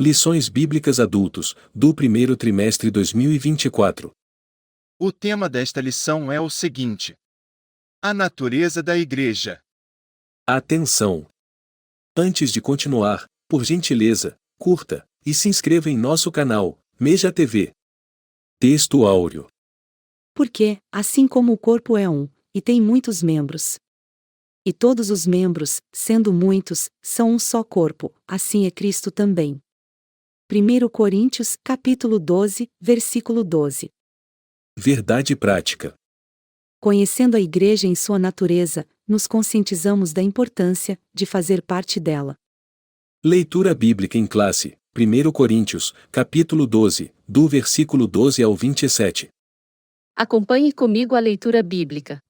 Lições Bíblicas Adultos, do primeiro trimestre 2024. O tema desta lição é o seguinte: a natureza da Igreja. Atenção! Antes de continuar, por gentileza, curta e se inscreva em nosso canal, Meja TV. Texto áureo. Porque, assim como o corpo é um, e tem muitos membros, e todos os membros, sendo muitos, são um só corpo, assim é Cristo também. 1 Coríntios, capítulo 12, versículo 12. Verdade prática. Conhecendo a Igreja em sua natureza, nos conscientizamos da importância de fazer parte dela. Leitura bíblica em classe, 1 Coríntios, capítulo 12, do versículo 12 ao 27. Acompanhe comigo a leitura bíblica.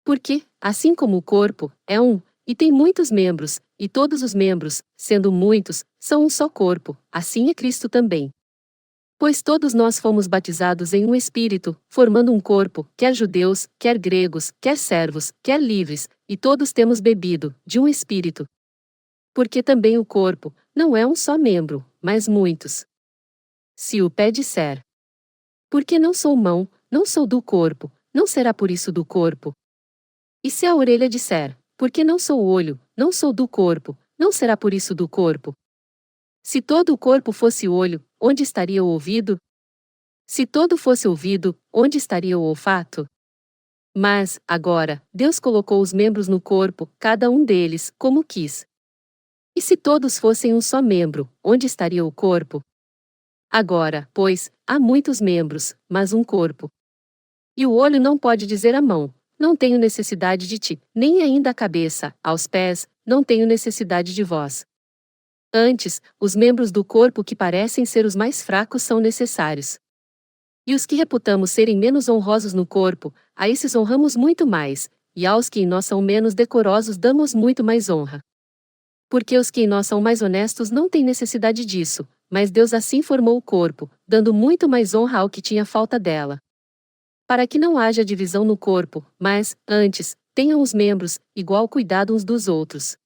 Porque, assim como o corpo é um, e tem muitos membros, e todos os membros, sendo muitos, são um só corpo, assim é Cristo também. Pois todos nós fomos batizados em um Espírito, formando um corpo, quer judeus, quer gregos, quer servos, quer livres, e todos temos bebido de um Espírito. Porque também o corpo não é um só membro, mas muitos. Se o pé disser: porque não sou mão, não sou do corpo, não será por isso do corpo. E se a orelha disser: porque não sou olho, não sou do corpo, não será por isso do corpo. Se todo o corpo fosse olho, onde estaria o ouvido? Se todo fosse ouvido, onde estaria o olfato? Mas, agora, Deus colocou os membros no corpo, cada um deles, como quis. E se todos fossem um só membro, onde estaria o corpo? Agora, pois, há muitos membros, mas um corpo. E o olho não pode dizer à mão: não tenho necessidade de ti, nem ainda a cabeça, aos pés, não tenho necessidade de vós. Antes, os membros do corpo que parecem ser os mais fracos são necessários. E os que reputamos serem menos honrosos no corpo, a esses honramos muito mais, e aos que em nós são menos decorosos damos muito mais honra. Porque os que em nós são mais honestos não têm necessidade disso, mas Deus assim formou o corpo, dando muito mais honra ao que tinha falta dela. Para que não haja divisão no corpo, mas, antes, tenham os membros igual cuidado uns dos outros.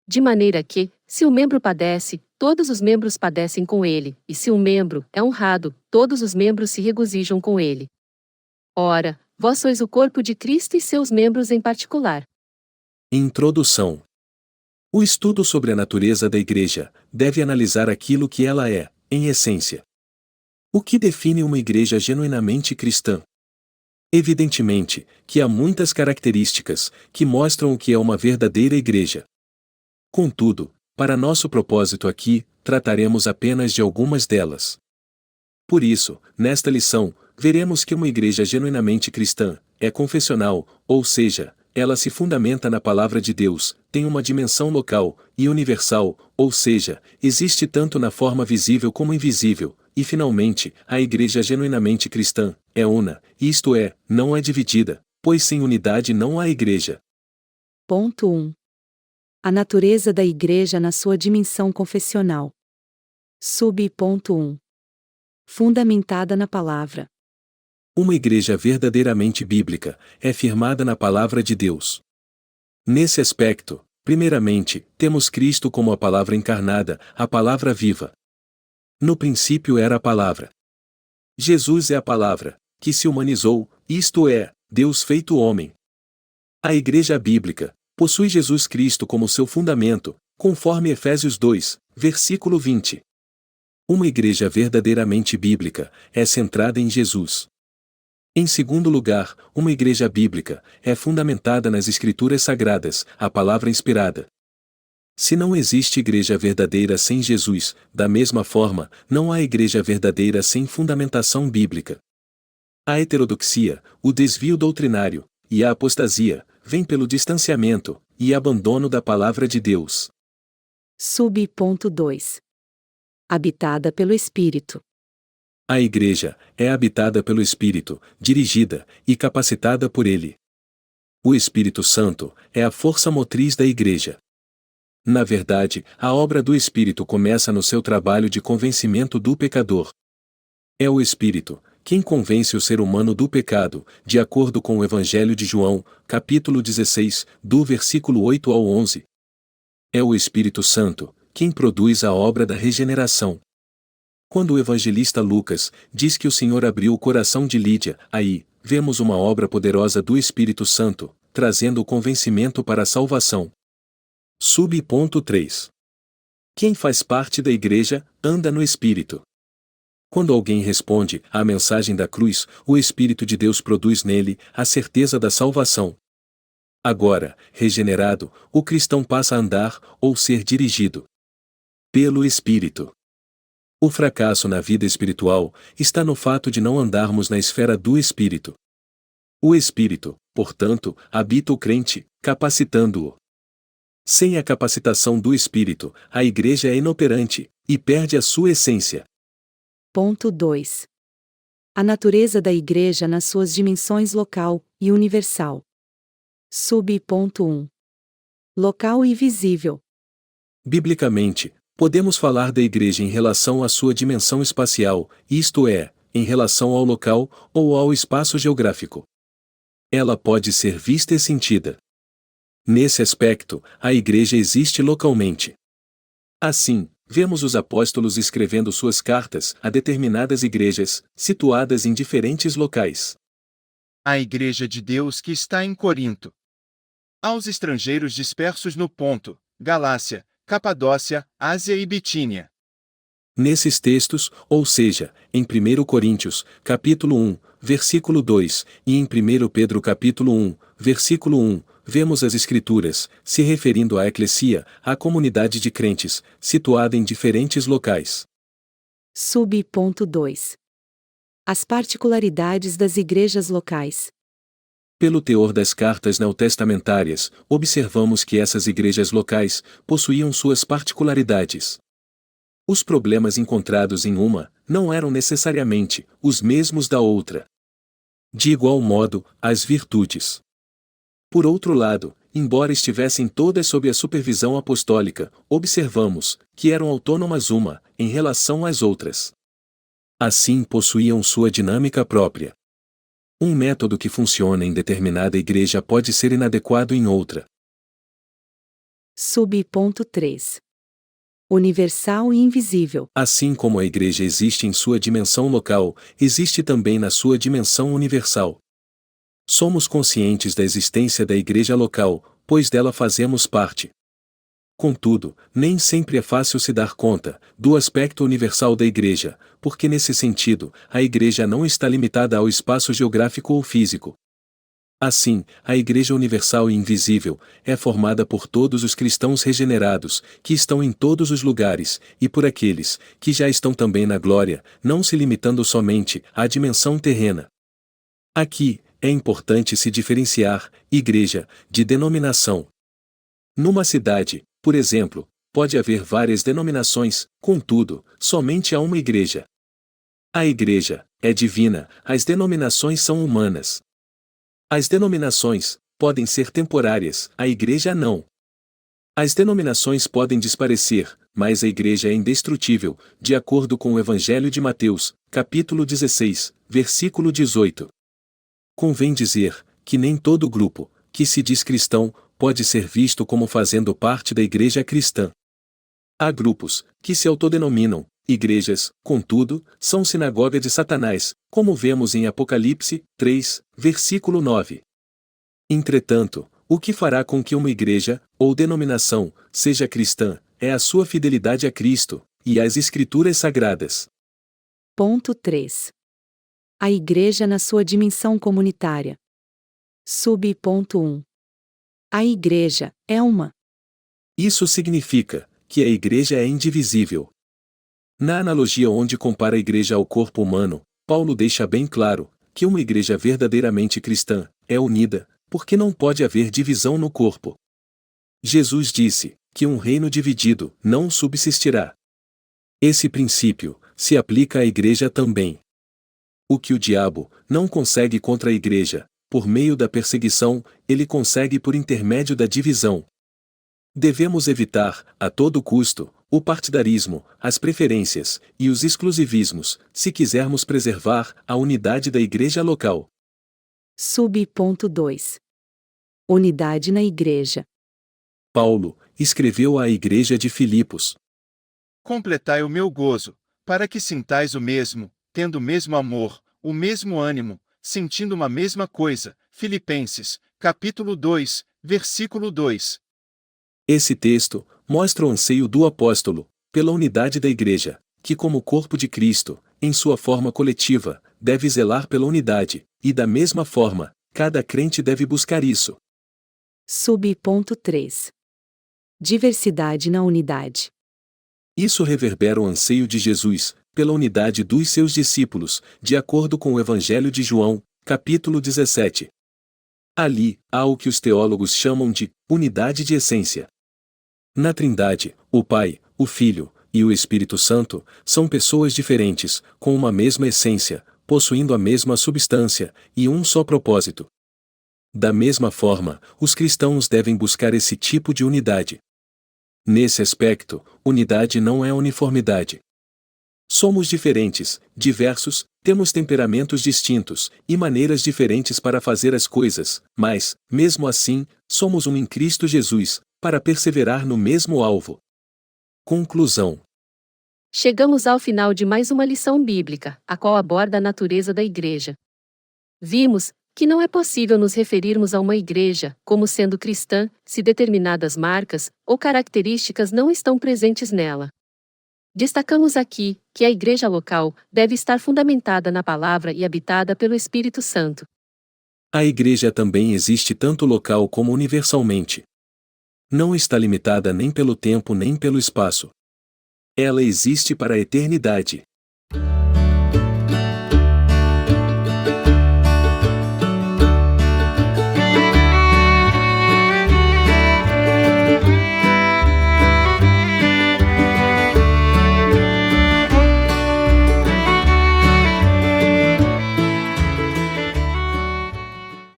De maneira que, se o membro padece, todos os membros padecem com ele, e se um membro é honrado, todos os membros se regozijam com ele. Ora, vós sois o corpo de Cristo e seus membros em particular. Introdução. O estudo sobre a natureza da Igreja deve analisar aquilo que ela é, em essência. O que define uma igreja genuinamente cristã? Evidentemente, que há muitas características que mostram o que é uma verdadeira igreja. Contudo, para nosso propósito aqui, trataremos apenas de algumas delas. Por isso, nesta lição, veremos que uma igreja genuinamente cristã é confessional, ou seja, ela se fundamenta na palavra de Deus, tem uma dimensão local e universal, ou seja, existe tanto na forma visível como invisível, e finalmente, a igreja genuinamente cristã é una, isto é, não é dividida, pois sem unidade não há igreja. Ponto 1. A natureza da Igreja na sua dimensão confessional. Ponto 1. Fundamentada na palavra. Uma igreja verdadeiramente bíblica é firmada na palavra de Deus. Nesse aspecto, primeiramente, temos Cristo como a palavra encarnada, a palavra viva. No princípio era a palavra. Jesus é a palavra, que se humanizou, isto é, Deus feito homem. A igreja bíblica possui Jesus Cristo como seu fundamento, conforme Efésios 2, versículo 20. Uma igreja verdadeiramente bíblica é centrada em Jesus. Em segundo lugar, uma igreja bíblica é fundamentada nas Escrituras Sagradas, a palavra inspirada. Se não existe igreja verdadeira sem Jesus, da mesma forma, não há igreja verdadeira sem fundamentação bíblica. A heterodoxia, o desvio doutrinário, e a apostasia, vem pelo distanciamento e abandono da palavra de Deus. Ponto 2. Habitada pelo Espírito. A igreja é habitada pelo Espírito, dirigida e capacitada por Ele. O Espírito Santo é a força motriz da igreja. Na verdade, a obra do Espírito começa no seu trabalho de convencimento do pecador. É o Espírito quem convence o ser humano do pecado, de acordo com o Evangelho de João, capítulo 16, do versículo 8 ao 11. É o Espírito Santo quem produz a obra da regeneração. Quando o evangelista Lucas diz que o Senhor abriu o coração de Lídia, aí, vemos uma obra poderosa do Espírito Santo, trazendo o convencimento para a salvação. Subponto 3. Quem faz parte da igreja, anda no Espírito. Quando alguém responde à mensagem da cruz, o Espírito de Deus produz nele a certeza da salvação. Agora, regenerado, o cristão passa a andar, ou ser dirigido pelo Espírito. O fracasso na vida espiritual está no fato de não andarmos na esfera do Espírito. O Espírito, portanto, habita o crente, capacitando-o. Sem a capacitação do Espírito, a igreja é inoperante, e perde a sua essência. Ponto 2. A natureza da igreja nas suas dimensões local e universal. Subponto 1. Local e visível. Biblicamente, podemos falar da igreja em relação à sua dimensão espacial, isto é, em relação ao local ou ao espaço geográfico. Ela pode ser vista e sentida. Nesse aspecto, a igreja existe localmente. Assim, vemos os apóstolos escrevendo suas cartas a determinadas igrejas, situadas em diferentes locais. A Igreja de Deus que está em Corinto. Aos estrangeiros dispersos no Ponto, Galácia, Capadócia, Ásia e Bitínia. Nesses textos, ou seja, em 1 Coríntios, capítulo 1, versículo 2, e em 1 Pedro capítulo 1, versículo 1, vemos as Escrituras, se referindo à eclesia, à comunidade de crentes, situada em diferentes locais. Subponto 2. As particularidades das igrejas locais. Pelo teor das cartas neotestamentárias, observamos que essas igrejas locais possuíam suas particularidades. Os problemas encontrados em uma não eram necessariamente os mesmos da outra. De igual modo, as virtudes. Por outro lado, embora estivessem todas sob a supervisão apostólica, observamos que eram autônomas uma em relação às outras. Assim possuíam sua dinâmica própria. Um método que funciona em determinada igreja pode ser inadequado em outra. Subponto 3. Universal e invisível. Assim como a igreja existe em sua dimensão local, existe também na sua dimensão universal. Somos conscientes da existência da igreja local, pois dela fazemos parte. Contudo, nem sempre é fácil se dar conta do aspecto universal da igreja, porque nesse sentido, a igreja não está limitada ao espaço geográfico ou físico. Assim, a Igreja Universal e Invisível é formada por todos os cristãos regenerados, que estão em todos os lugares, e por aqueles que já estão também na glória, não se limitando somente à dimensão terrena. Aqui, é importante se diferenciar igreja de denominação. Numa cidade, por exemplo, pode haver várias denominações, contudo, somente há uma igreja. A igreja é divina, as denominações são humanas. As denominações podem ser temporárias, a igreja não. As denominações podem desaparecer, mas a igreja é indestrutível, de acordo com o Evangelho de Mateus, capítulo 16, versículo 18. Convém dizer que nem todo grupo, que se diz cristão, pode ser visto como fazendo parte da igreja cristã. Há grupos que se autodenominam igrejas, contudo, são sinagoga de Satanás, como vemos em Apocalipse 3, versículo 9. Entretanto, o que fará com que uma igreja, ou denominação, seja cristã, é a sua fidelidade a Cristo e às Escrituras Sagradas. Ponto 3. A igreja na sua dimensão comunitária. Subponto 1. A igreja é uma. Isso significa que a igreja é indivisível. Na analogia onde compara a igreja ao corpo humano, Paulo deixa bem claro que uma igreja verdadeiramente cristã é unida, porque não pode haver divisão no corpo. Jesus disse que um reino dividido não subsistirá. Esse princípio se aplica à igreja também. O que o diabo não consegue contra a igreja, por meio da perseguição, ele consegue por intermédio da divisão. Devemos evitar, a todo custo, o partidarismo, as preferências e os exclusivismos, se quisermos preservar a unidade da igreja local. Subponto 2. Unidade na igreja. Paulo escreveu à igreja de Filipos. Completai o meu gozo, para que sintais o mesmo, tendo o mesmo amor, o mesmo ânimo, sentindo uma mesma coisa. Filipenses, capítulo 2, versículo 2. Esse texto mostra o anseio do apóstolo pela unidade da igreja, que como corpo de Cristo, em sua forma coletiva, deve zelar pela unidade, e da mesma forma, cada crente deve buscar isso. Sub-ponto 3. Diversidade na unidade. Isso reverbera o anseio de Jesus pela unidade dos seus discípulos, de acordo com o Evangelho de João, capítulo 17. Ali, há o que os teólogos chamam de unidade de essência. Na Trindade, o Pai, o Filho e o Espírito Santo são pessoas diferentes, com uma mesma essência, possuindo a mesma substância e um só propósito. Da mesma forma, os cristãos devem buscar esse tipo de unidade. Nesse aspecto, unidade não é uniformidade. Somos diferentes, diversos, temos temperamentos distintos e maneiras diferentes para fazer as coisas, mas, mesmo assim, somos um em Cristo Jesus, para perseverar no mesmo alvo. Conclusão. Chegamos ao final de mais uma lição bíblica, a qual aborda a natureza da igreja. Vimos que não é possível nos referirmos a uma igreja como sendo cristã se determinadas marcas ou características não estão presentes nela. Destacamos aqui que a igreja local deve estar fundamentada na palavra e habitada pelo Espírito Santo. A igreja também existe tanto local como universalmente. Não está limitada nem pelo tempo nem pelo espaço. Ela existe para a eternidade.